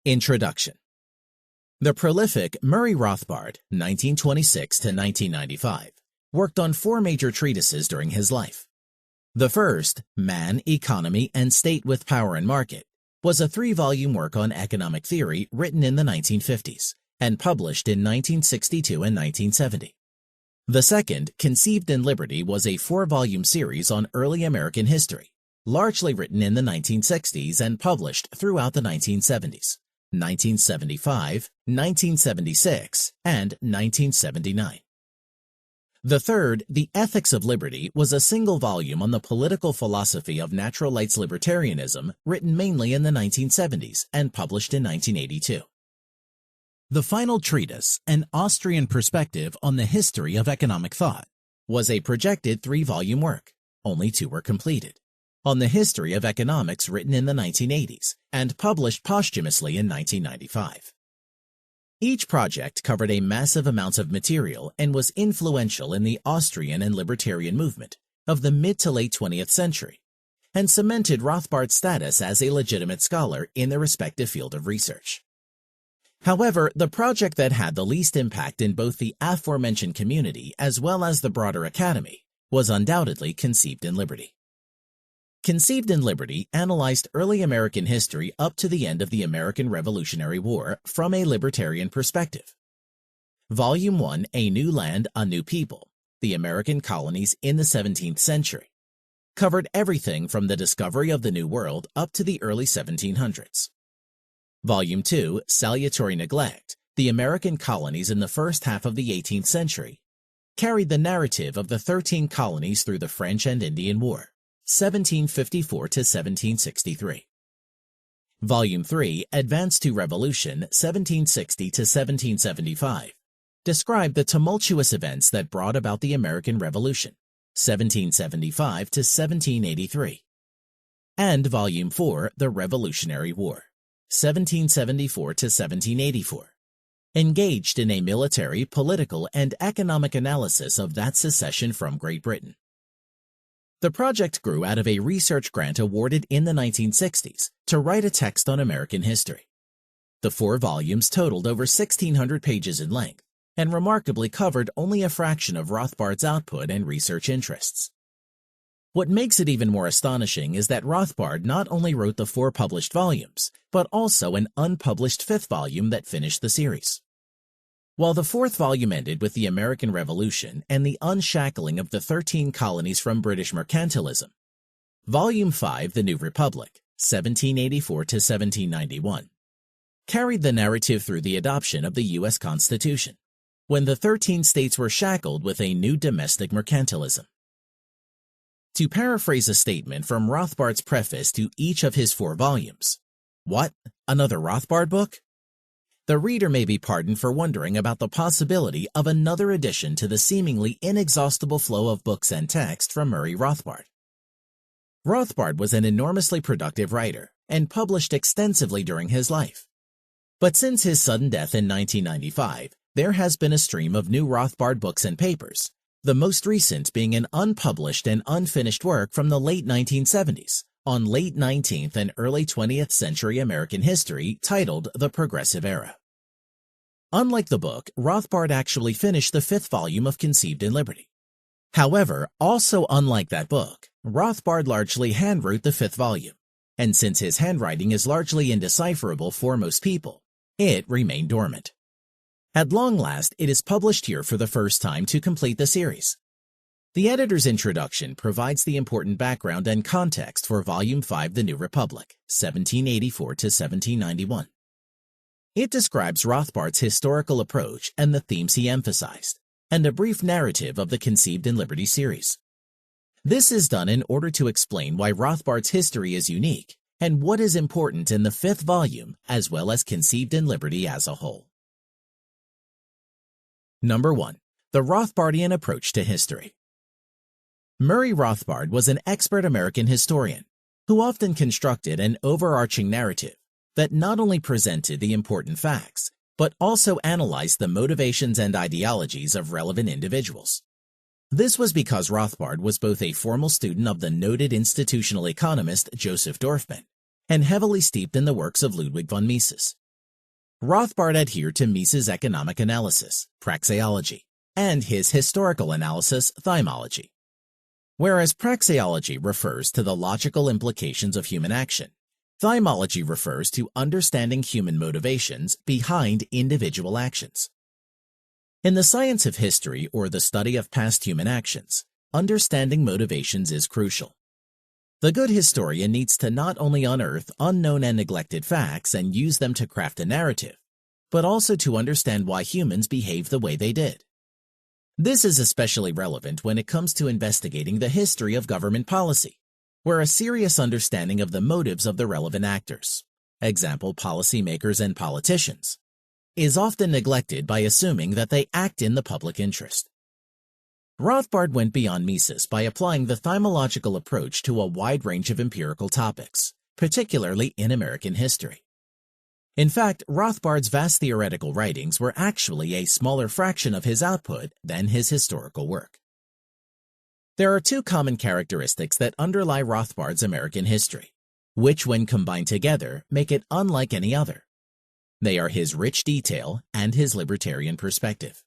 Introduction. The prolific Murray Rothbard, 1926 to 1995, worked on 4 major treatises during his life. The first, Man, Economy, and State with Power and Market, was a 3-volume work on economic theory written in the 1950s and published in 1962 and 1970. The second, Conceived in Liberty, was a 4-volume series on early American history, largely written in the 1960s and published throughout the 1970s, 1975, 1976, and 1979. The third, The Ethics of Liberty, was a single volume on the political philosophy of natural rights libertarianism, written mainly in the 1970s and published in 1982. The final treatise, An Austrian Perspective on the History of Economic Thought, was a projected 3-volume work, only 2 were completed, on the history of economics, written in the 1980s and published posthumously in 1995. Each project covered a massive amount of material and was influential in the Austrian and libertarian movement of the mid to late 20th century, and cemented Rothbard's status as a legitimate scholar in their respective field of research. However, the project that had the least impact in both the aforementioned community as well as the broader academy was undoubtedly Conceived in Liberty. Conceived in Liberty analyzed early American history up to the end of the American Revolutionary War from a libertarian perspective. Volume 1, A New Land, a New People, The American Colonies in the 17th Century, covered everything from the discovery of the New World up to the early 1700s. Volume 2, Salutary Neglect, The American Colonies in the First Half of the 18th Century, carried the narrative of the 13 colonies through the French and Indian War, 1754 to 1763. Volume 3, Advance to Revolution, 1760 to 1775, described the tumultuous events that brought about the American Revolution, 1775 to 1783. And Volume 4, The Revolutionary War, 1774 to 1784, engaged in a military, political, and economic analysis of that secession from Great Britain. The project grew out of a research grant awarded in the 1960s to write a text on American history. The 4 volumes totaled over 1,600 pages in length and remarkably covered only a fraction of Rothbard's output and research interests. What makes it even more astonishing is that Rothbard not only wrote the 4 published volumes, but also an unpublished 5th volume that finished the series. While the 4th volume ended with the American Revolution and the unshackling of the 13 colonies from British mercantilism, Volume 5, The New Republic, 1784 to 1791, carried the narrative through the adoption of the U.S. Constitution, when the 13 states were shackled with a new domestic mercantilism. To paraphrase a statement from Rothbard's preface to each of his 4 volumes, what, another Rothbard book? The reader may be pardoned for wondering about the possibility of another addition to the seemingly inexhaustible flow of books and text from Murray Rothbard. Rothbard was an enormously productive writer and published extensively during his life. But since his sudden death in 1995, there has been a stream of new Rothbard books and papers, the most recent being an unpublished and unfinished work from the late 1970s on late 19th and early 20th century American history titled The Progressive Era. Unlike the book, Rothbard actually finished the 5th volume of Conceived in Liberty. However, also unlike that book, Rothbard largely handwrote the 5th volume, and since his handwriting is largely indecipherable for most people, it remained dormant. At long last, it is published here for the first time to complete the series. The editor's introduction provides the important background and context for Volume 5, The New Republic, 1784 to 1791. It describes Rothbard's historical approach and the themes he emphasized, and a brief narrative of the Conceived in Liberty series. This is done in order to explain why Rothbard's history is unique and what is important in the 5th volume as well as Conceived in Liberty as a whole. Number 1. The Rothbardian Approach to History. Murray Rothbard was an expert American historian who often constructed an overarching narrative that not only presented the important facts, but also analyzed the motivations and ideologies of relevant individuals. This was because Rothbard was both a formal student of the noted institutional economist Joseph Dorfman and heavily steeped in the works of Ludwig von Mises, Rothbard adhered to Mises' economic analysis, praxeology, and his historical analysis, thymology. Whereas praxeology refers to the logical implications of human action, thymology refers to understanding human motivations behind individual actions. In the science of history, or the study of past human actions, understanding motivations is crucial. The good historian needs to not only unearth unknown and neglected facts and use them to craft a narrative, but also to understand why humans behave the way they did. This is especially relevant when it comes to investigating the history of government policy, where a serious understanding of the motives of the relevant actors, example policymakers and politicians, is often neglected by assuming that they act in the public interest. Rothbard went beyond Mises by applying the thymological approach to a wide range of empirical topics, particularly in American history. In fact, Rothbard's vast theoretical writings were actually a smaller fraction of his output than his historical work. There are two common characteristics that underlie Rothbard's American history, which when combined together make it unlike any other. They are his rich detail and his libertarian perspective.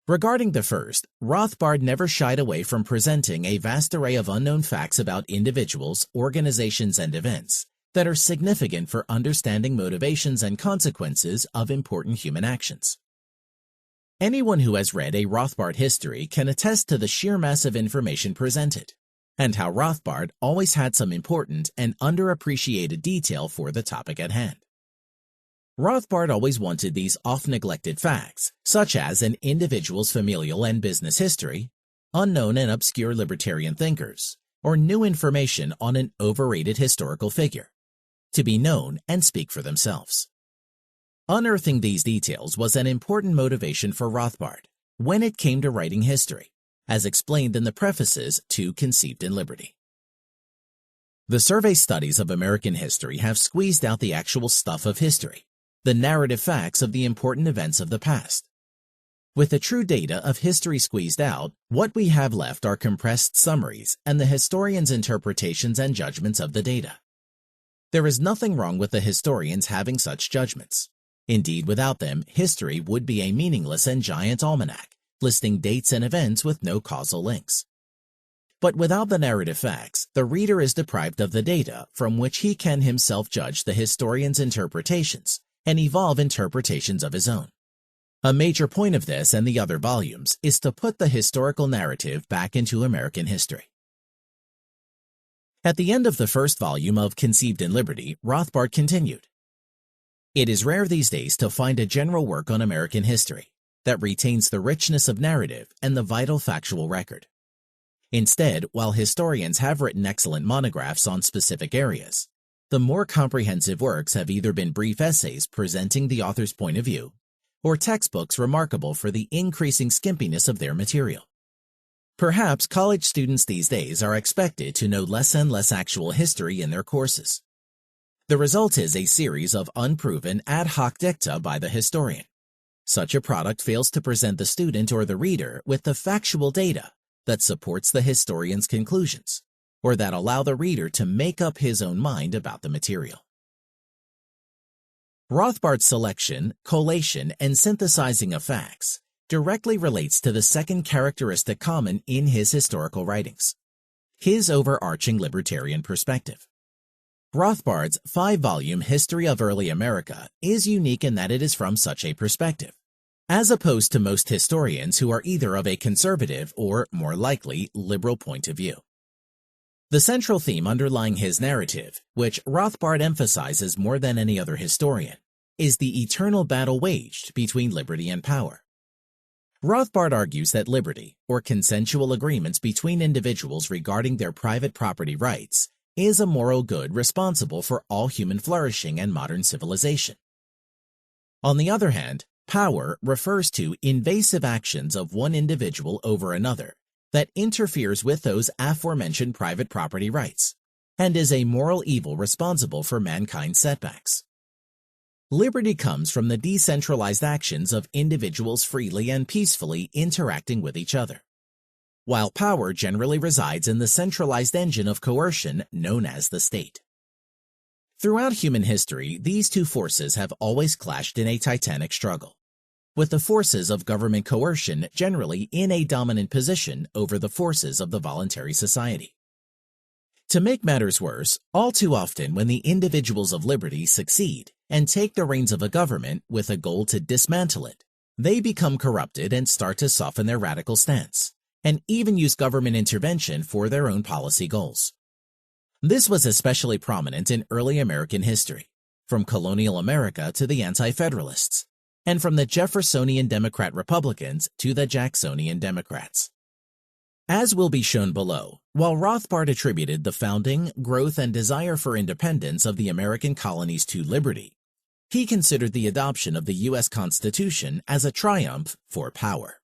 Regarding the first, Rothbard never shied away from presenting a vast array of unknown facts about individuals, organizations, and events that are significant for understanding motivations and consequences of important human actions. Anyone who has read a Rothbard history can attest to the sheer mass of information presented, and how Rothbard always had some important and underappreciated detail for the topic at hand. Rothbard always wanted these oft-neglected facts, such as an individual's familial and business history, unknown and obscure libertarian thinkers, or new information on an overrated historical figure, to be known and speak for themselves. Unearthing these details was an important motivation for Rothbard when it came to writing history, as explained in the prefaces to Conceived in Liberty. The survey studies of American history have squeezed out the actual stuff of history, the narrative facts of the important events of the past. With the true data of history squeezed out, what we have left are compressed summaries and the historian's interpretations and judgments of the data. There is nothing wrong with the historians having such judgments. Indeed, without them, history would be a meaningless and giant almanac, listing dates and events with no causal links. But without the narrative facts, the reader is deprived of the data from which he can himself judge the historian's interpretations and evolve interpretations of his own. A major point of this and the other volumes is to put the historical narrative back into American history. At the end of the first volume of Conceived in Liberty, Rothbard continued, "It is rare these days to find a general work on American history that retains the richness of narrative and the vital factual record. Instead, while historians have written excellent monographs on specific areas, the more comprehensive works have either been brief essays presenting the author's point of view, or textbooks remarkable for the increasing skimpiness of their material. Perhaps college students these days are expected to know less and less actual history in their courses. The result is a series of unproven ad hoc dicta by the historian. Such a product fails to present the student or the reader with the factual data that supports the historian's conclusions, or that allow the reader to make up his own mind about the material." Rothbard's selection, collation, and synthesizing of facts directly relates to the second characteristic common in his historical writings, his overarching libertarian perspective. Rothbard's 5-volume History of Early America is unique in that it is from such a perspective, as opposed to most historians who are either of a conservative or, more likely, liberal point of view. The central theme underlying his narrative, which Rothbard emphasizes more than any other historian, is the eternal battle waged between liberty and power. Rothbard argues that liberty, or consensual agreements between individuals regarding their private property rights, is a moral good responsible for all human flourishing and modern civilization. On the other hand, power refers to invasive actions of one individual over another that interferes with those aforementioned private property rights, and is a moral evil responsible for mankind's setbacks. Liberty comes from the decentralized actions of individuals freely and peacefully interacting with each other, while power generally resides in the centralized engine of coercion known as the state. Throughout human history, these two forces have always clashed in a titanic struggle, with the forces of government coercion generally in a dominant position over the forces of the voluntary society. To make matters worse, all too often when the individuals of liberty succeed and take the reins of a government with a goal to dismantle it, they become corrupted and start to soften their radical stance, and even use government intervention for their own policy goals. This was especially prominent in early American history, from colonial America to the Anti-Federalists, and from the Jeffersonian Democrat Republicans to the Jacksonian Democrats. As will be shown below, while Rothbard attributed the founding, growth, and desire for independence of the American colonies to liberty, he considered the adoption of the U.S. Constitution as a triumph for power.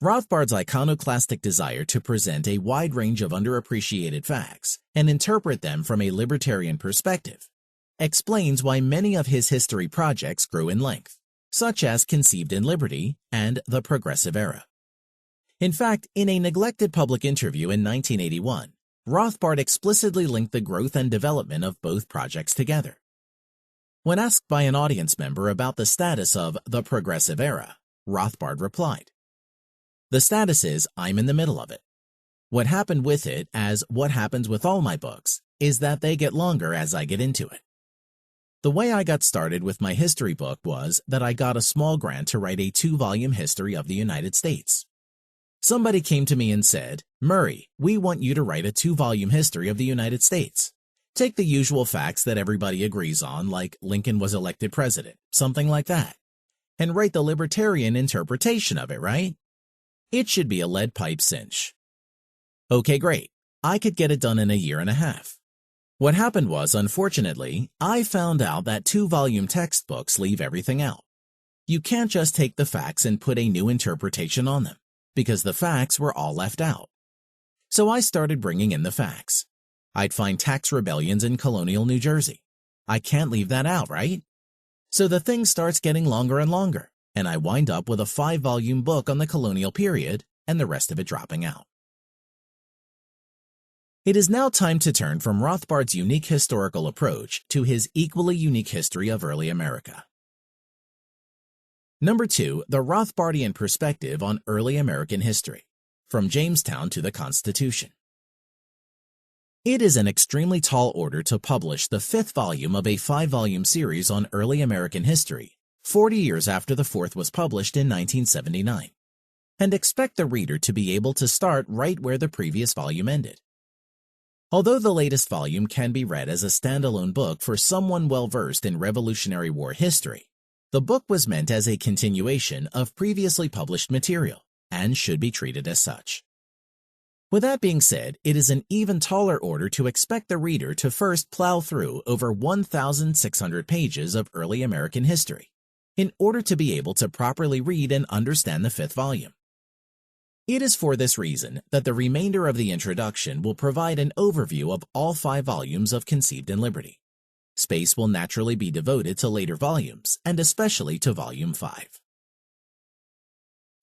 Rothbard's iconoclastic desire to present a wide range of underappreciated facts and interpret them from a libertarian perspective explains why many of his history projects grew in length, such as Conceived in Liberty and The Progressive Era. In fact, in a neglected public interview in 1981, Rothbard explicitly linked the growth and development of both projects together. When asked by an audience member about the status of The Progressive Era, Rothbard replied, "The status is I'm in the middle of it. What happened with it, as what happens with all my books, is that they get longer as I get into it. The way I got started with my history book was that I got a small grant to write a 2-volume history of the United States. Somebody came to me and said, 'Murray, we want you to write a 2-volume history of the United States. Take the usual facts that everybody agrees on, like Lincoln was elected president, something like that, and write the libertarian interpretation of it, right? It should be a lead pipe cinch.' Okay, great. I could get it done in a year and a half. What happened was, unfortunately, I found out that 2-volume textbooks leave everything out. You can't just take the facts and put a new interpretation on them, because the facts were all left out. So I started bringing in the facts. I'd find tax rebellions in Colonial New Jersey. I can't leave that out, right? So the thing starts getting longer and longer, and I wind up with a 5-volume book on the colonial period and the rest of it dropping out." It is now time to turn from Rothbard's unique historical approach to his equally unique history of early America. Number 2, the Rothbardian perspective on early American history, from Jamestown to the Constitution. It is an extremely tall order to publish the 5th volume of a 5-volume series on early American history, 40 years after the 4th was published in 1979, and expect the reader to be able to start right where the previous volume ended. Although the latest volume can be read as a standalone book for someone well-versed in Revolutionary War history, the book was meant as a continuation of previously published material and should be treated as such. With that being said, it is an even taller order to expect the reader to first plow through over 1,600 pages of early American history in order to be able to properly read and understand the 5th volume. It is for this reason that the remainder of the introduction will provide an overview of all 5 volumes of Conceived in Liberty. Space will naturally be devoted to later volumes, and especially to Volume 5.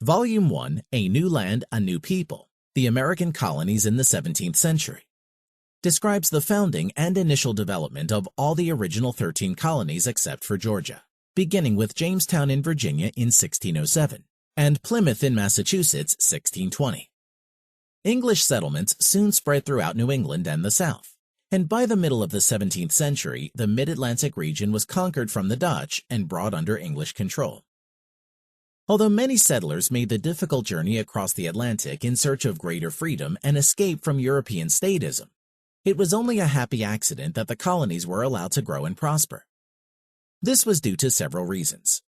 Volume 1, A New Land, a New People, The American Colonies in the 17th Century, describes the founding and initial development of all the original 13 colonies except for Georgia, beginning with Jamestown in Virginia in 1607. And Plymouth in Massachusetts, 1620. English settlements soon spread throughout New England and the South, and by the middle of the 17th century, the Mid-Atlantic region was conquered from the Dutch and brought under English control. Although many settlers made the difficult journey across the Atlantic in search of greater freedom and escape from European statism, it was only a happy accident that the colonies were allowed to grow and prosper. This was due to several reasons.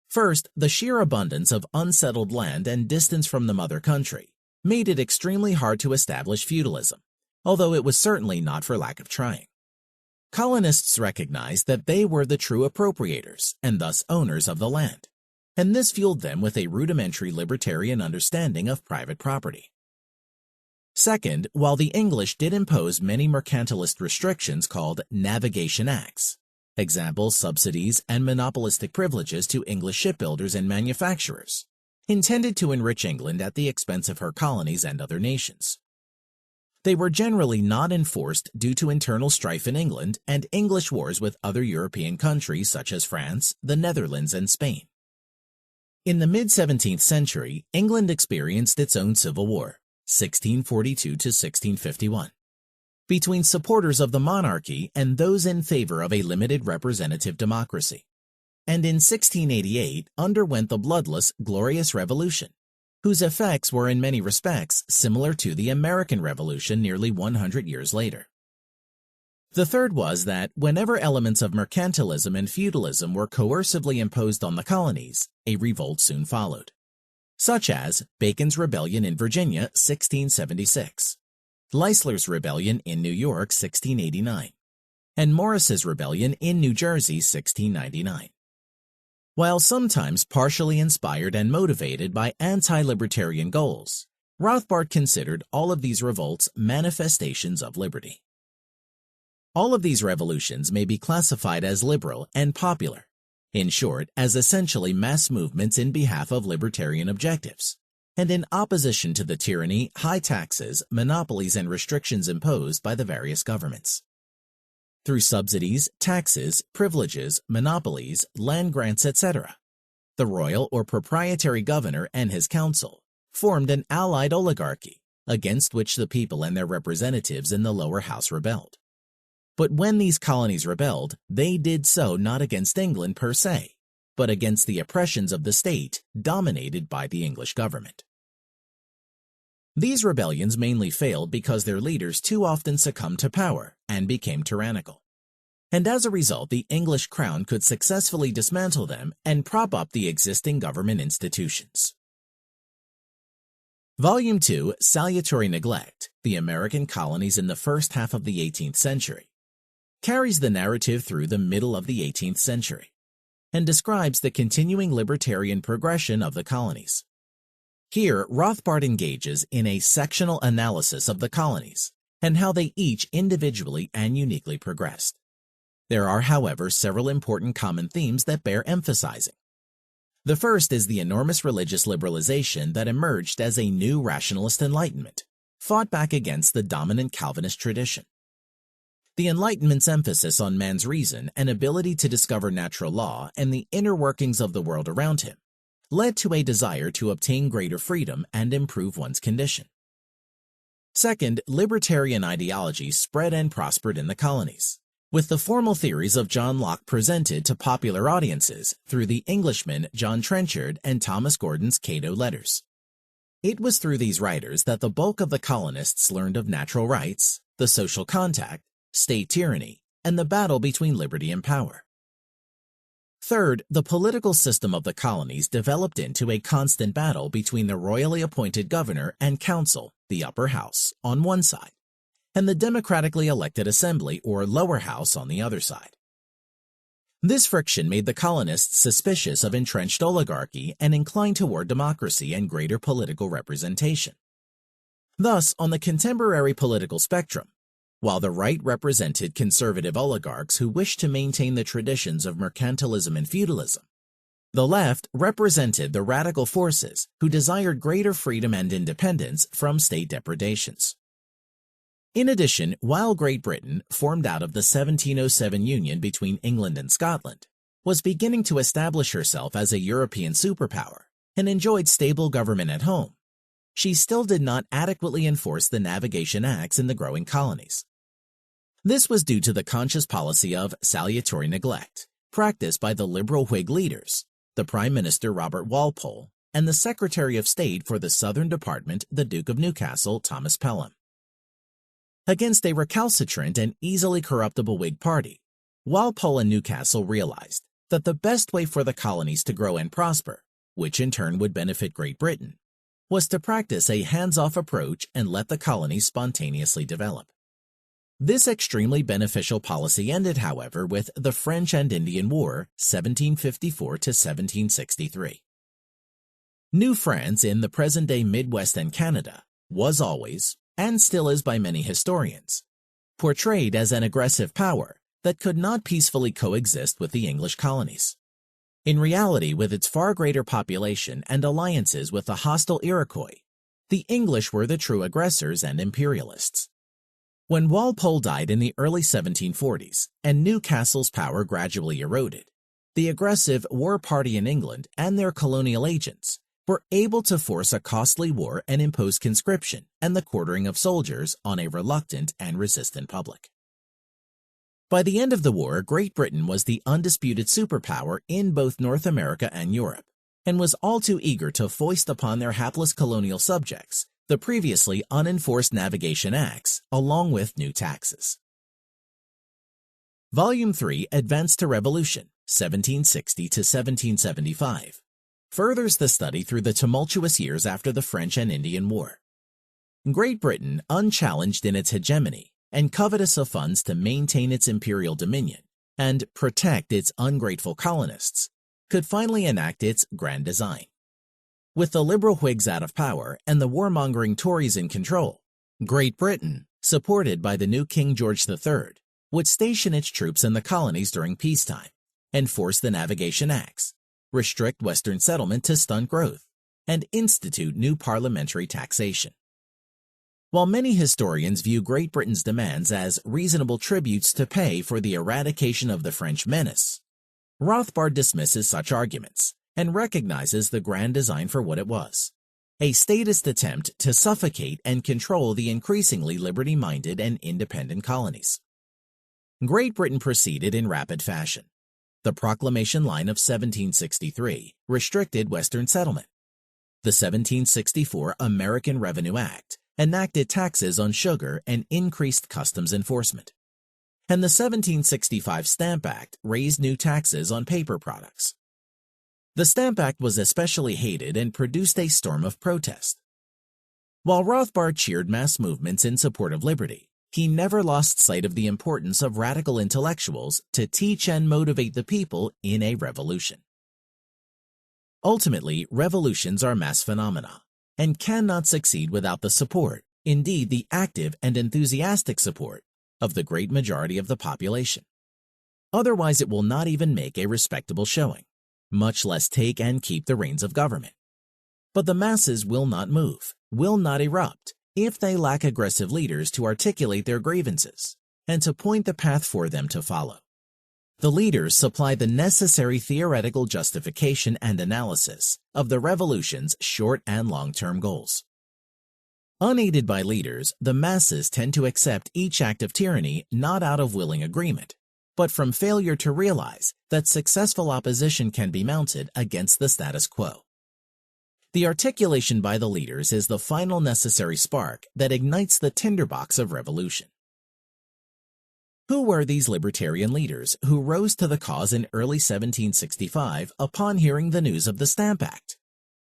First, the sheer abundance of unsettled land and distance from the mother country made it extremely hard to establish feudalism, although it was certainly not for lack of trying. Colonists recognized that they were the true appropriators and thus owners of the land, and this fueled them with a rudimentary libertarian understanding of private property. Second, while the English did impose many mercantilist restrictions called Navigation Acts, examples, subsidies, and monopolistic privileges to English shipbuilders and manufacturers, intended to enrich England at the expense of her colonies and other nations. They were generally not enforced due to internal strife in England and English wars with other European countries such as France, the Netherlands, and Spain. In the mid-17th century, England experienced its own civil war, 1642 to 1651, between supporters of the monarchy and those in favor of a limited representative democracy, and in 1688 underwent the bloodless Glorious Revolution, whose effects were in many respects similar to the American Revolution nearly 100 years later. The third was that whenever elements of mercantilism and feudalism were coercively imposed on the colonies, a revolt soon followed, such as Bacon's Rebellion in Virginia, 1676, Leisler's Rebellion in New York, 1689, and Morris's Rebellion in New Jersey, 1699. While sometimes partially inspired and motivated by anti-libertarian goals, Rothbard considered all of these revolts manifestations of liberty. All of these revolutions may be classified as liberal and popular, in short, as essentially mass movements in behalf of libertarian objectives, and in opposition to the tyranny, high taxes, monopolies, and restrictions imposed by the various governments. Through subsidies, taxes, privileges, monopolies, land grants, etc., the royal or proprietary governor and his council formed an allied oligarchy against which the people and their representatives in the lower house rebelled. But when these colonies rebelled, they did so not against England per se, but against the oppressions of the state dominated by the English government. These rebellions mainly failed because their leaders too often succumbed to power and became tyrannical. And as a result, the English crown could successfully dismantle them and prop up the existing government institutions. Volume 2, Salutary Neglect, The American Colonies in the First Half of the 18th Century, carries the narrative through the middle of the 18th century and describes the continuing libertarian progression of the colonies. Here, Rothbard engages in a sectional analysis of the colonies and how they each individually and uniquely progressed. There are, however, several important common themes that bear emphasizing. The first is the enormous religious liberalization that emerged as a new rationalist enlightenment, fought back against the dominant Calvinist tradition. The Enlightenment's emphasis on man's reason and ability to discover natural law and the inner workings of the world around him led to a desire to obtain greater freedom and improve one's condition. Second, libertarian ideology spread and prospered in the colonies, with the formal theories of John Locke presented to popular audiences through the Englishmen John Trenchard and Thomas Gordon's Cato letters. It was through these writers that the bulk of the colonists learned of natural rights, the social contact, state tyranny, and the battle between liberty and power. Third, the political system of the colonies developed into a constant battle between the royally appointed governor and council, the upper house, on one side, and the democratically elected assembly or lower house on the other side. This friction made the colonists suspicious of entrenched oligarchy and inclined toward democracy and greater political representation. Thus, on the contemporary political spectrum, while the right represented conservative oligarchs who wished to maintain the traditions of mercantilism and feudalism, the left represented the radical forces who desired greater freedom and independence from state depredations. In addition, while Great Britain, formed out of the 1707 union between England and Scotland, was beginning to establish herself as a European superpower and enjoyed stable government at home, she still did not adequately enforce the Navigation Acts in the growing colonies. This was due to the conscious policy of salutary neglect, practiced by the liberal Whig leaders, the Prime Minister Robert Walpole, and the Secretary of State for the Southern Department, the Duke of Newcastle, Thomas Pelham. Against a recalcitrant and easily corruptible Whig party, Walpole and Newcastle realized that the best way for the colonies to grow and prosper, which in turn would benefit Great Britain, was to practice a hands-off approach and let the colonies spontaneously develop. This extremely beneficial policy ended, however, with the French and Indian War, 1754 to 1763. New France in the present-day Midwest and Canada was always, and still is by many historians, portrayed as an aggressive power that could not peacefully coexist with the English colonies. In reality, with its far greater population and alliances with the hostile Iroquois, the English were the true aggressors and imperialists. When Walpole died in the early 1740s and Newcastle's power gradually eroded, the aggressive war party in England and their colonial agents were able to force a costly war and impose conscription and the quartering of soldiers on a reluctant and resistant public. By the end of the war, Great Britain was the undisputed superpower in both North America and Europe, and was all too eager to foist upon their hapless colonial subjects the previously unenforced Navigation Acts, along with new taxes. Volume 3, Advance to Revolution, 1760 to 1775, furthers the study through the tumultuous years after the French and Indian War. Great Britain, unchallenged in its hegemony and covetous of funds to maintain its imperial dominion and protect its ungrateful colonists, could finally enact its grand design. With the liberal Whigs out of power and the warmongering Tories in control, Great Britain, supported by the new King George III, would station its troops in the colonies during peacetime, enforce the Navigation Acts, restrict Western settlement to stunt growth, and institute new parliamentary taxation. While many historians view Great Britain's demands as reasonable tributes to pay for the eradication of the French menace, Rothbard dismisses such arguments and recognizes the grand design for what it was: a statist attempt to suffocate and control the increasingly liberty-minded and independent colonies. Great Britain proceeded in rapid fashion. The Proclamation Line of 1763 restricted Western settlement. The 1764 American Revenue Act enacted taxes on sugar and increased customs enforcement. And the 1765 Stamp Act raised new taxes on paper products. The Stamp Act was especially hated and produced a storm of protest. While Rothbard cheered mass movements in support of liberty, he never lost sight of the importance of radical intellectuals to teach and motivate the people in a revolution. Ultimately, revolutions are mass phenomena and cannot succeed without the support, indeed the active and enthusiastic support, of the great majority of the population. Otherwise, it will not even make a respectable showing, much less take and keep the reins of government. But the masses will not move, will not erupt, if they lack aggressive leaders to articulate their grievances and to point the path for them to follow. The leaders supply the necessary theoretical justification and analysis of the revolution's short and long-term goals. Unaided by leaders, the masses tend to accept each act of tyranny not out of willing agreement, but from failure to realize that successful opposition can be mounted against the status quo. The articulation by the leaders is the final necessary spark that ignites the tinderbox of revolution. Who were these libertarian leaders who rose to the cause in early 1765 upon hearing the news of the Stamp Act?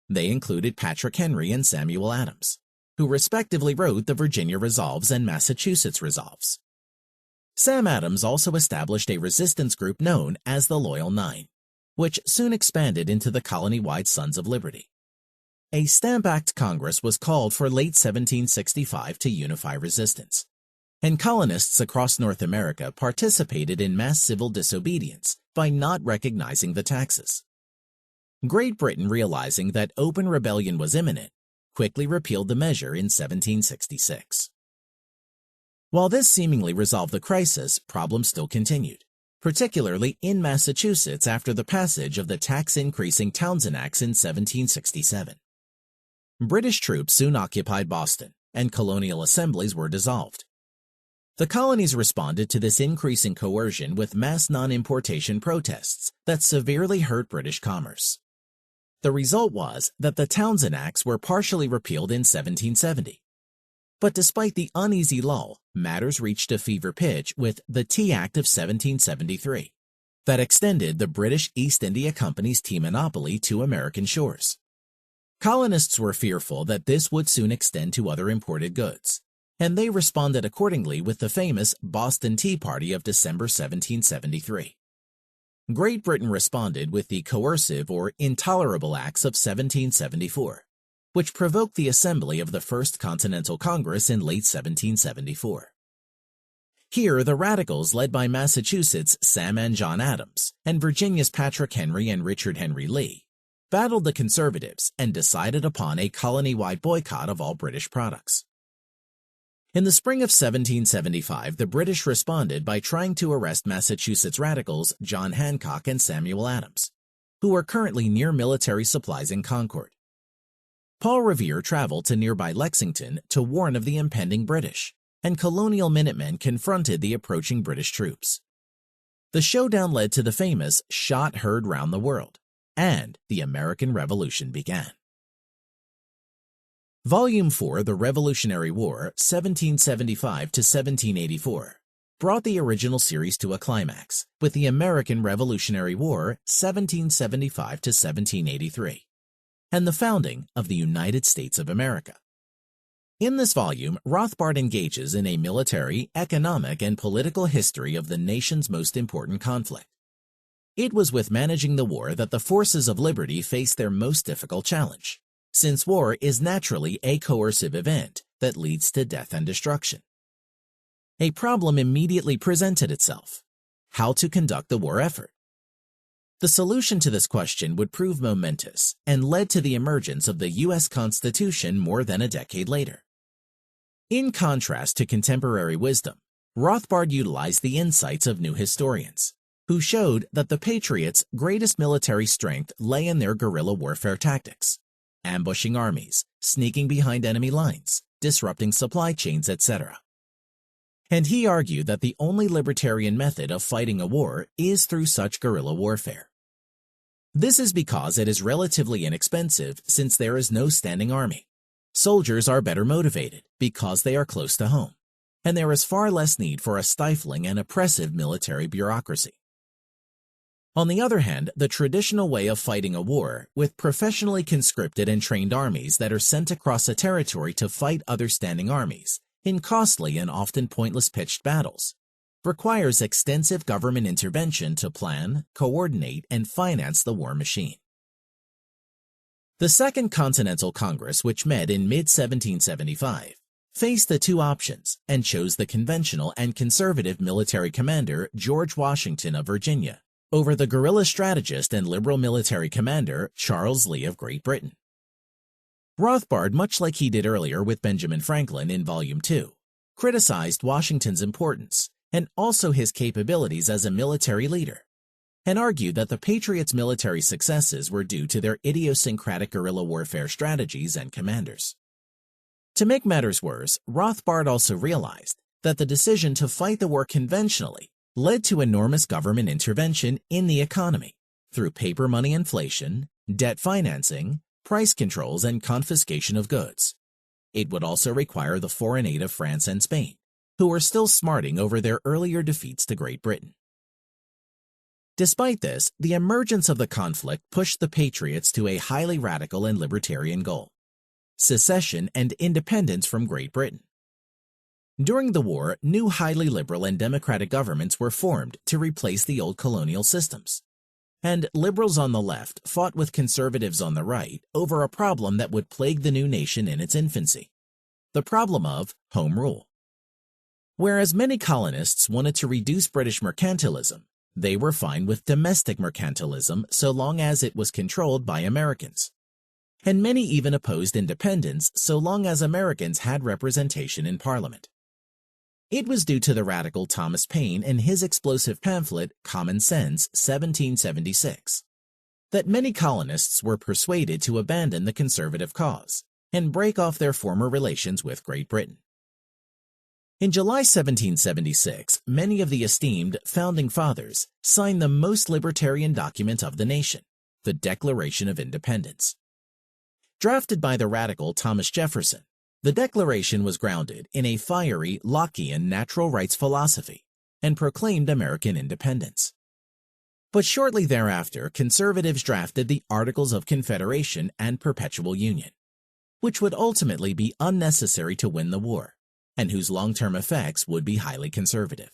They included Patrick Henry and Samuel Adams, who respectively wrote the Virginia Resolves and Massachusetts Resolves. Sam Adams also established a resistance group known as the Loyal Nine, which soon expanded into the colony-wide Sons of Liberty. A Stamp Act Congress was called for late 1765 to unify resistance, and colonists across North America participated in mass civil disobedience by not recognizing the taxes. Great Britain, realizing that open rebellion was imminent, quickly repealed the measure in 1766. While this seemingly resolved the crisis, problems still continued, particularly in Massachusetts after the passage of the tax-increasing Townshend Acts in 1767. British troops soon occupied Boston, and colonial assemblies were dissolved. The colonies responded to this increasing coercion with mass non-importation protests that severely hurt British commerce. The result was that the Townshend Acts were partially repealed in 1770. But despite the uneasy lull, matters reached a fever pitch with the Tea Act of 1773 that extended the British East India Company's tea monopoly to American shores. Colonists were fearful that this would soon extend to other imported goods, and they responded accordingly with the famous Boston Tea Party of December 1773. Great Britain responded with the Coercive or Intolerable Acts of 1774, which provoked the assembly of the First Continental Congress in late 1774. Here, the Radicals, led by Massachusetts' Sam and John Adams and Virginia's Patrick Henry and Richard Henry Lee, battled the Conservatives and decided upon a colony-wide boycott of all British products. In the spring of 1775, the British responded by trying to arrest Massachusetts radicals John Hancock and Samuel Adams, who were currently near military supplies in Concord. Paul Revere traveled to nearby Lexington to warn of the impending British, and Colonial Minutemen confronted the approaching British troops. The showdown led to the famous "shot heard round the world," and the American Revolution began. Volume 4, The Revolutionary War, 1775 to 1784, brought the original series to a climax with the American Revolutionary War, 1775 to 1783, and the founding of the United States of America. In this volume, Rothbard engages in a military, economic, and political history of the nation's most important conflict. It was with managing the war that the forces of liberty faced their most difficult challenge, since war is naturally a coercive event that leads to death and destruction. A problem immediately presented itself: how to conduct the war effort. The solution to this question would prove momentous and led to the emergence of the U.S. Constitution more than a decade later. In contrast to contemporary wisdom, Rothbard utilized the insights of new historians, who showed that the Patriots' greatest military strength lay in their guerrilla warfare tactics, ambushing armies, sneaking behind enemy lines, disrupting supply chains, etc. And he argued that the only libertarian method of fighting a war is through such guerrilla warfare. This is because it is relatively inexpensive, since there is no standing army. Soldiers are better motivated because they are close to home, and there is far less need for a stifling and oppressive military bureaucracy. On the other hand, the traditional way of fighting a war, with professionally conscripted and trained armies that are sent across a territory to fight other standing armies in costly and often pointless pitched battles, requires extensive government intervention to plan, coordinate, and finance the war machine. The Second Continental Congress, which met in mid-1775, faced the two options and chose the conventional and conservative military commander George Washington of Virginia over the guerrilla strategist and liberal military commander Charles Lee of Great Britain. Rothbard, much like he did earlier with Benjamin Franklin in Volume 2, criticized Washington's importance and also his capabilities as a military leader, and argued that the Patriots' military successes were due to their idiosyncratic guerrilla warfare strategies and commanders. To make matters worse, Rothbard also realized that the decision to fight the war conventionally led to enormous government intervention in the economy through paper money inflation, debt financing, price controls, and confiscation of goods. It would also require the foreign aid of France and Spain, who were still smarting over their earlier defeats to Great Britain. Despite this, the emergence of the conflict pushed the Patriots to a highly radical and libertarian goal: secession and independence from Great Britain. During the war, new highly liberal and democratic governments were formed to replace the old colonial systems, and liberals on the left fought with conservatives on the right over a problem that would plague the new nation in its infancy: the problem of home rule. Whereas many colonists wanted to reduce British mercantilism, they were fine with domestic mercantilism so long as it was controlled by Americans. And many even opposed independence so long as Americans had representation in Parliament. It was due to the radical Thomas Paine and his explosive pamphlet Common Sense, 1776, that many colonists were persuaded to abandon the conservative cause and break off their former relations with Great Britain. In July 1776, many of the esteemed Founding Fathers signed the most libertarian document of the nation, the Declaration of Independence. Drafted by the radical Thomas Jefferson, the Declaration was grounded in a fiery Lockean natural rights philosophy and proclaimed American independence. But shortly thereafter, conservatives drafted the Articles of Confederation and Perpetual Union, which would ultimately be unnecessary to win the war, and whose long-term effects would be highly conservative.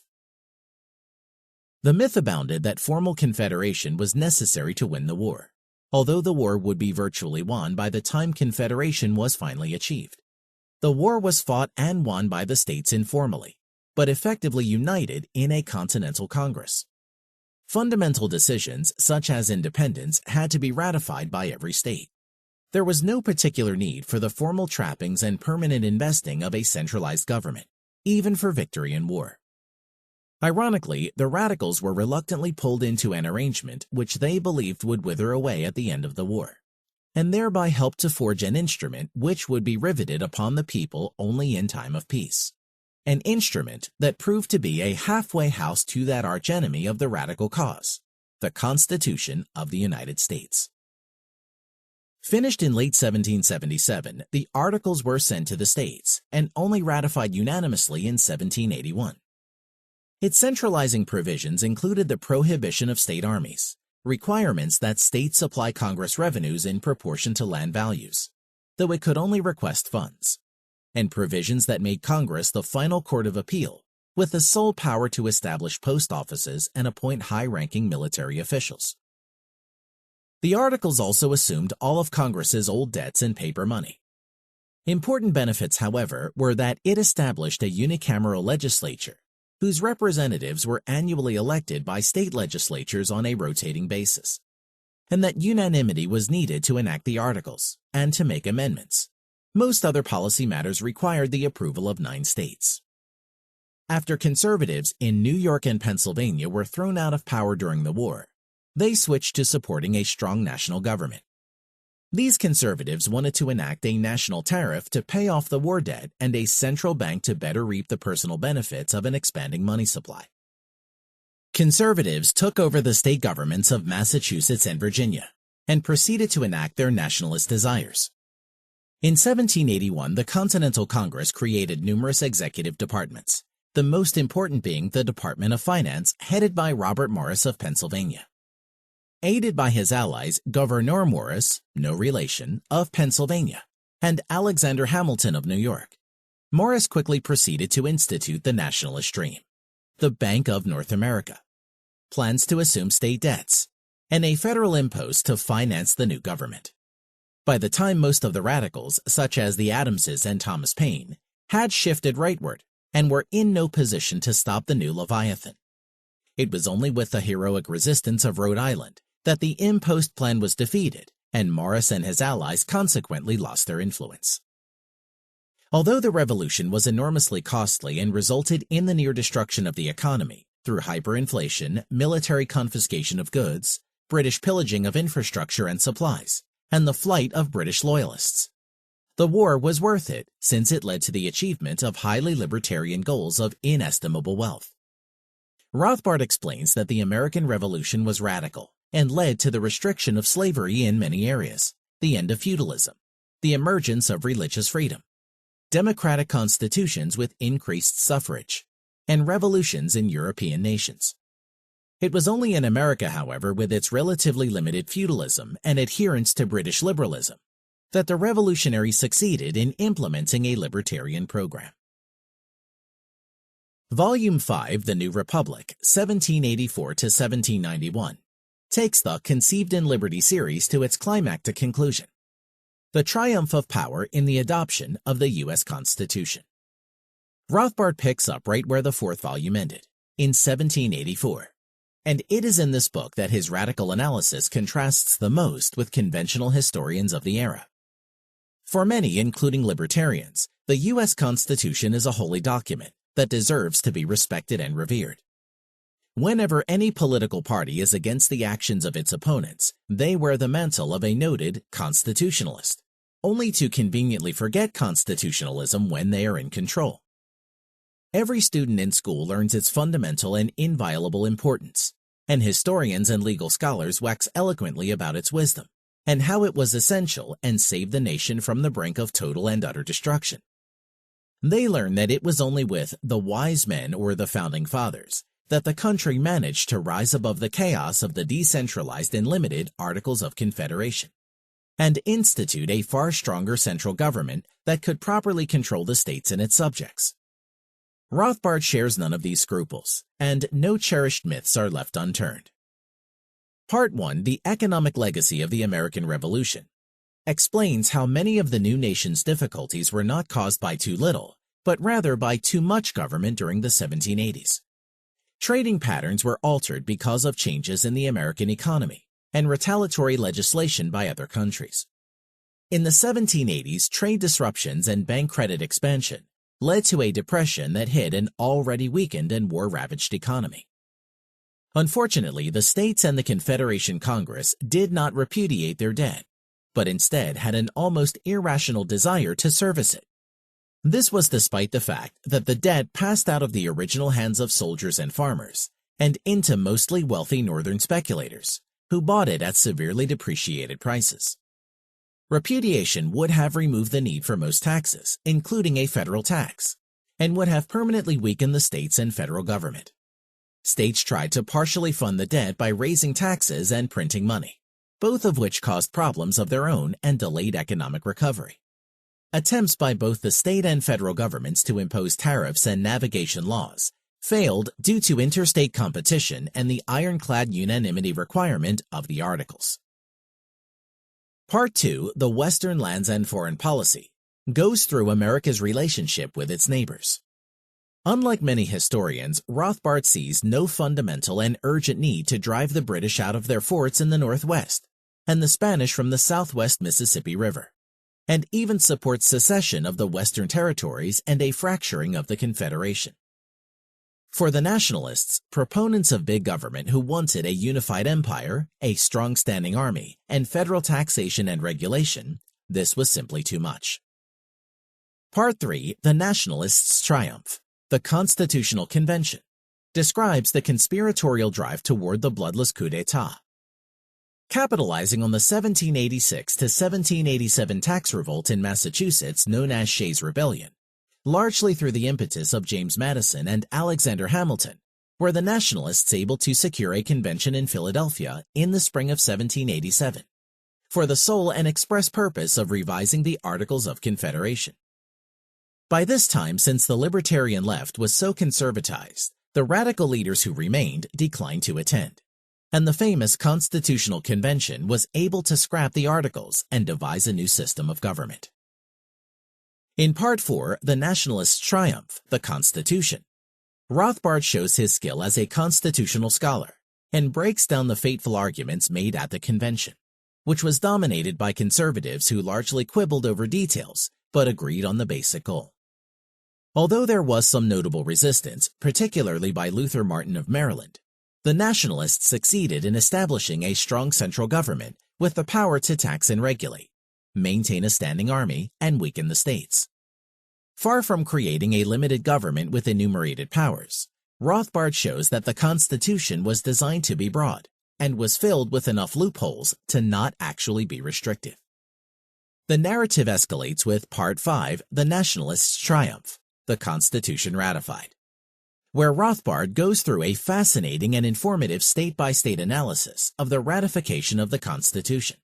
The myth abounded that formal confederation was necessary to win the war, although the war would be virtually won by the time confederation was finally achieved. The war was fought and won by the states informally, but effectively united in a Continental Congress. Fundamental decisions, such as independence, had to be ratified by every state. There was no particular need for the formal trappings and permanent investing of a centralized government, even for victory in war. Ironically, the radicals were reluctantly pulled into an arrangement which they believed would wither away at the end of the war, and thereby helped to forge an instrument which would be riveted upon the people only in time of peace. An instrument that proved to be a halfway house to that archenemy of the radical cause, the Constitution of the United States. Finished in late 1777, the Articles were sent to the States and only ratified unanimously in 1781. Its centralizing provisions included the prohibition of state armies, requirements that states supply Congress revenues in proportion to land values, though it could only request funds, and provisions that made Congress the final court of appeal, with the sole power to establish post offices and appoint high-ranking military officials. The Articles also assumed all of Congress's old debts in paper money. Important benefits, however, were that it established a unicameral legislature, whose representatives were annually elected by state legislatures on a rotating basis, and that unanimity was needed to enact the Articles and to make amendments. Most other policy matters required the approval of 9 states. After conservatives in New York and Pennsylvania were thrown out of power during the war, they switched to supporting a strong national government. These conservatives wanted to enact a national tariff to pay off the war debt and a central bank to better reap the personal benefits of an expanding money supply. Conservatives took over the state governments of Massachusetts and Virginia and proceeded to enact their nationalist desires. In 1781, the Continental Congress created numerous executive departments, the most important being the Department of Finance, headed by Robert Morris of Pennsylvania. Aided by his allies, Gouverneur Morris, no relation, of Pennsylvania, and Alexander Hamilton of New York, Morris quickly proceeded to institute the nationalist dream, the Bank of North America, plans to assume state debts, and a federal impost to finance the new government. By the time most of the radicals, such as the Adamses and Thomas Paine, had shifted rightward and were in no position to stop the new Leviathan, it was only with the heroic resistance of Rhode Island that the impost plan was defeated, and Morris and his allies consequently lost their influence. Although the revolution was enormously costly and resulted in the near destruction of the economy through hyperinflation, military confiscation of goods, British pillaging of infrastructure and supplies, and the flight of British loyalists, the war was worth it since it led to the achievement of highly libertarian goals of inestimable wealth. Rothbard explains that the American Revolution was radical and led to the restriction of slavery in many areas, the end of feudalism, the emergence of religious freedom, democratic constitutions with increased suffrage, and revolutions in European nations. It was only in America, however, with its relatively limited feudalism and adherence to British liberalism, that the revolutionaries succeeded in implementing a libertarian program. Volume 5, The New Republic, 1784 to 1791, takes the Conceived in Liberty series to its climactic conclusion, the triumph of power in the adoption of the U.S. Constitution. Rothbard picks up right where the 4th volume ended, in 1784, and it is in this book that his radical analysis contrasts the most with conventional historians of the era. For many, including libertarians, the U.S. Constitution is a holy document that deserves to be respected and revered. Whenever any political party is against the actions of its opponents, they wear the mantle of a noted constitutionalist, only to conveniently forget constitutionalism when they are in control. Every student in school learns its fundamental and inviolable importance, and historians and legal scholars wax eloquently about its wisdom, and how it was essential and saved the nation from the brink of total and utter destruction. They learn that it was only with the wise men or the founding fathers that the country managed to rise above the chaos of the decentralized and limited Articles of Confederation, and institute a far stronger central government that could properly control the states and its subjects. Rothbard shares none of these scruples, and no cherished myths are left unturned. Part 1, The Economic Legacy of the American Revolution, explains how many of the new nation's difficulties were not caused by too little, but rather by too much government during the 1780s. Trading patterns were altered because of changes in the American economy and retaliatory legislation by other countries. In the 1780s, trade disruptions and bank credit expansion led to a depression that hit an already weakened and war-ravaged economy. Unfortunately, the states and the Confederation Congress did not repudiate their debt, but instead had an almost irrational desire to service it. This was despite the fact that the debt passed out of the original hands of soldiers and farmers and into mostly wealthy northern speculators, who bought it at severely depreciated prices. Repudiation would have removed the need for most taxes, including a federal tax, and would have permanently weakened the states and federal government. States tried to partially fund the debt by raising taxes and printing money, both of which caused problems of their own and delayed economic recovery. Attempts by both the state and federal governments to impose tariffs and navigation laws failed due to interstate competition and the ironclad unanimity requirement of the Articles. Part 2, The Western Lands and Foreign Policy, goes through America's relationship with its neighbors. Unlike many historians, Rothbard sees no fundamental and urgent need to drive the British out of their forts in the Northwest and the Spanish from the Southwest Mississippi River, and even supports secession of the Western territories and a fracturing of the Confederation. For the nationalists, proponents of big government who wanted a unified empire, a strong standing army, and federal taxation and regulation, this was simply too much. Part 3, The Nationalists' Triumph, the Constitutional Convention, describes the conspiratorial drive toward the bloodless coup d'etat. Capitalizing on the 1786 to 1787 tax revolt in Massachusetts known as Shays' Rebellion, largely through the impetus of James Madison and Alexander Hamilton, were the Nationalists able to secure a convention in Philadelphia in the spring of 1787, for the sole and express purpose of revising the Articles of Confederation. By this time, since the libertarian left was so conservatized, the radical leaders who remained declined to attend, and the famous Constitutional Convention was able to scrap the Articles and devise a new system of government. In Part 4, The Nationalists' Triumph, the Constitution, Rothbard shows his skill as a constitutional scholar and breaks down the fateful arguments made at the convention, which was dominated by conservatives who largely quibbled over details but agreed on the basic goal. Although there was some notable resistance, particularly by Luther Martin of Maryland, the Nationalists succeeded in establishing a strong central government with the power to tax and regulate, maintain a standing army, and weaken the states. Far from creating a limited government with enumerated powers, Rothbard shows that the Constitution was designed to be broad and was filled with enough loopholes to not actually be restrictive. The narrative escalates with Part 5, The Nationalists' Triumph, the Constitution Ratified, where Rothbard goes through a fascinating and informative state-by-state analysis of the ratification of the Constitution.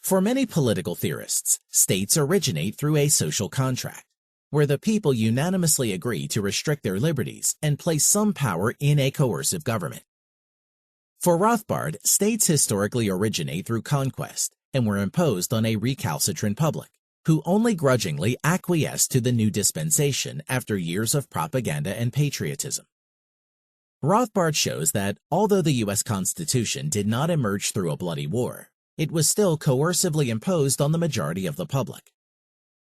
For many political theorists, states originate through a social contract, where the people unanimously agree to restrict their liberties and place some power in a coercive government. For Rothbard, states historically originate through conquest and were imposed on a recalcitrant public, who only grudgingly acquiesced to the new dispensation after years of propaganda and patriotism. Rothbard shows that, although the U.S. Constitution did not emerge through a bloody war, it was still coercively imposed on the majority of the public.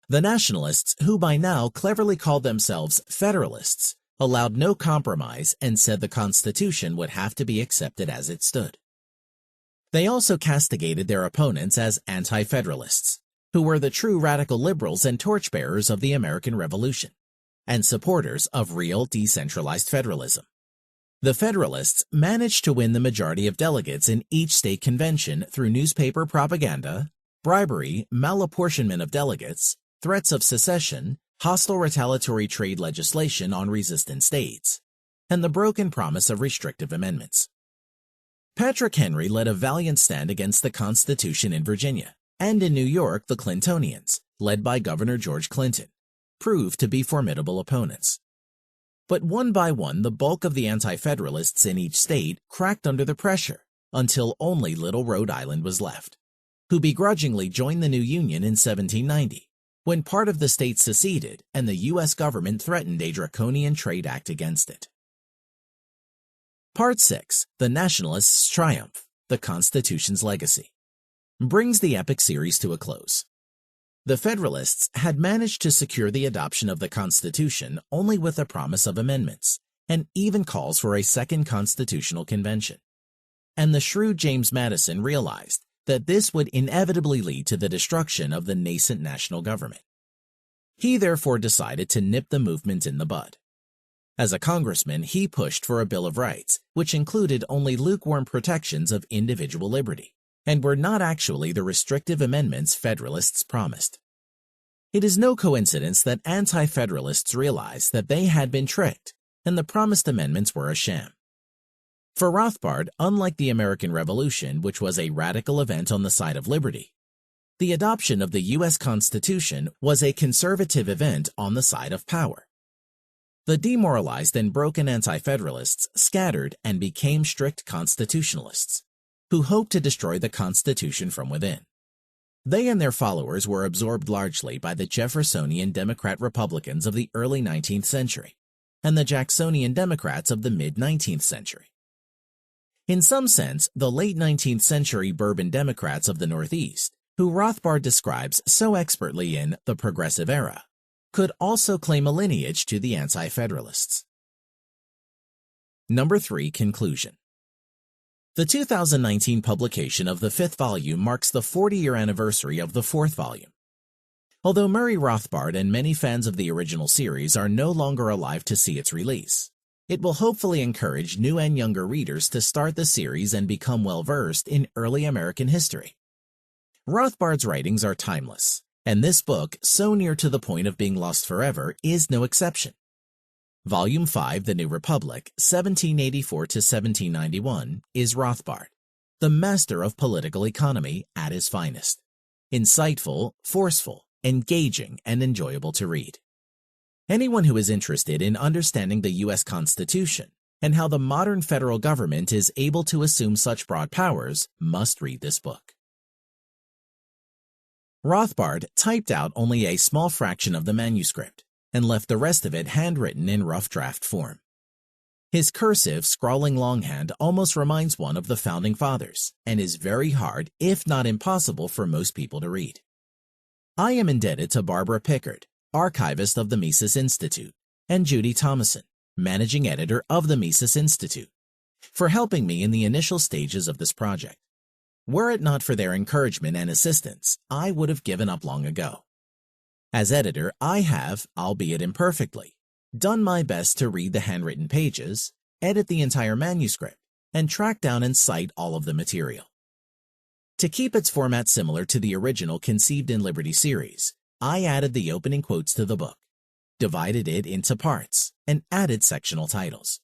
The Nationalists, who by now cleverly called themselves Federalists, allowed no compromise and said the Constitution would have to be accepted as it stood. They also castigated their opponents as anti-federalists, who were the true radical liberals and torchbearers of the American Revolution, and supporters of real decentralized federalism. The Federalists managed to win the majority of delegates in each state convention through newspaper propaganda, bribery, malapportionment of delegates, threats of secession, hostile retaliatory trade legislation on resistant states, and the broken promise of restrictive amendments. Patrick Henry led a valiant stand against the Constitution in Virginia, and in New York the Clintonians, led by Governor George Clinton, proved to be formidable opponents. But one by one, the bulk of the anti-federalists in each state cracked under the pressure until only little Rhode Island was left, who begrudgingly joined the new Union in 1790, when part of the state seceded and the U.S. government threatened a draconian trade act against it. Part 6, The Nationalists' Triumph, the Constitution's Legacy, brings the epic series to a close. The Federalists had managed to secure the adoption of the Constitution only with a promise of amendments, and even calls for a second constitutional convention. And the shrewd James Madison realized that this would inevitably lead to the destruction of the nascent national government. He therefore decided to nip the movement in the bud. As a congressman, he pushed for a Bill of Rights, which included only lukewarm protections of individual liberty, and were not actually the restrictive amendments Federalists promised. It is no coincidence that anti-Federalists realized that they had been tricked, and the promised amendments were a sham. For Rothbard, unlike the American Revolution, which was a radical event on the side of liberty, the adoption of the U.S. Constitution was a conservative event on the side of power. The demoralized and broken anti-Federalists scattered and became strict constitutionalists, who hoped to destroy the Constitution from within. They and their followers were absorbed largely by the Jeffersonian Democrat-Republicans of the early 19th century and the Jacksonian Democrats of the mid-19th century. In some sense, the late 19th century Bourbon Democrats of the Northeast, who Rothbard describes so expertly in The Progressive Era, could also claim a lineage to the anti-Federalists. Number 3. Conclusion. The 2019 publication of the 5th volume marks the 40-year anniversary of the 4th volume. Although Murray Rothbard and many fans of the original series are no longer alive to see its release, it will hopefully encourage new and younger readers to start the series and become well-versed in early American history. Rothbard's writings are timeless, and this book, so near to the point of being lost forever, is no exception. Volume 5, The New Republic, 1784 to 1791, is Rothbard, the master of political economy at his finest. Insightful, forceful, engaging, and enjoyable to read. Anyone who is interested in understanding the U.S. Constitution and how the modern federal government is able to assume such broad powers must read this book. Rothbard typed out only a small fraction of the manuscript and left the rest of it handwritten in rough draft form. His cursive, scrawling longhand almost reminds one of the Founding Fathers and is very hard, if not impossible, for most people to read. I am indebted to Barbara Pickard, archivist of the Mises Institute, and Judy Thomason, managing editor of the Mises Institute, for helping me in the initial stages of this project. Were it not for their encouragement and assistance, I would have given up long ago. As editor, I have, albeit imperfectly, done my best to read the handwritten pages, edit the entire manuscript, and track down and cite all of the material. To keep its format similar to the original Conceived in Liberty series, I added the opening quotes to the book, divided it into parts, and added sectional titles.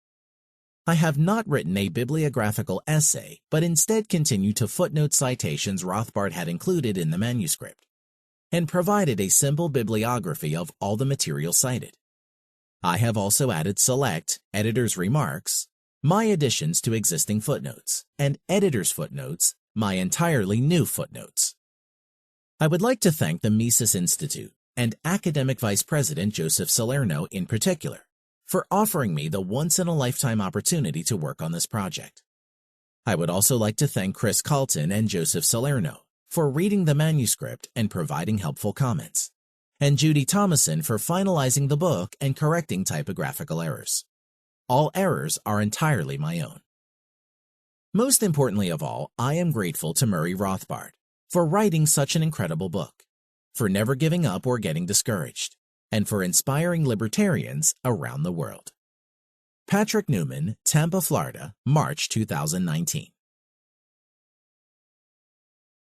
I have not written a bibliographical essay, but instead continued to footnote citations Rothbard had included in the manuscript, and provided a simple bibliography of all the material cited. I have also added select editor's remarks, my additions to existing footnotes, and editor's footnotes, my entirely new footnotes. I would like to thank the Mises Institute and Academic Vice President Joseph Salerno in particular for offering me the once-in-a-lifetime opportunity to work on this project. I would also like to thank Chris Calton and Joseph Salerno for reading the manuscript and providing helpful comments, and Judy Thomason for finalizing the book and correcting typographical errors. All errors are entirely my own. Most importantly of all, I am grateful to Murray Rothbard for writing such an incredible book, for never giving up or getting discouraged, and for inspiring libertarians around the world. Patrick Newman, Tampa, Florida, March 2019.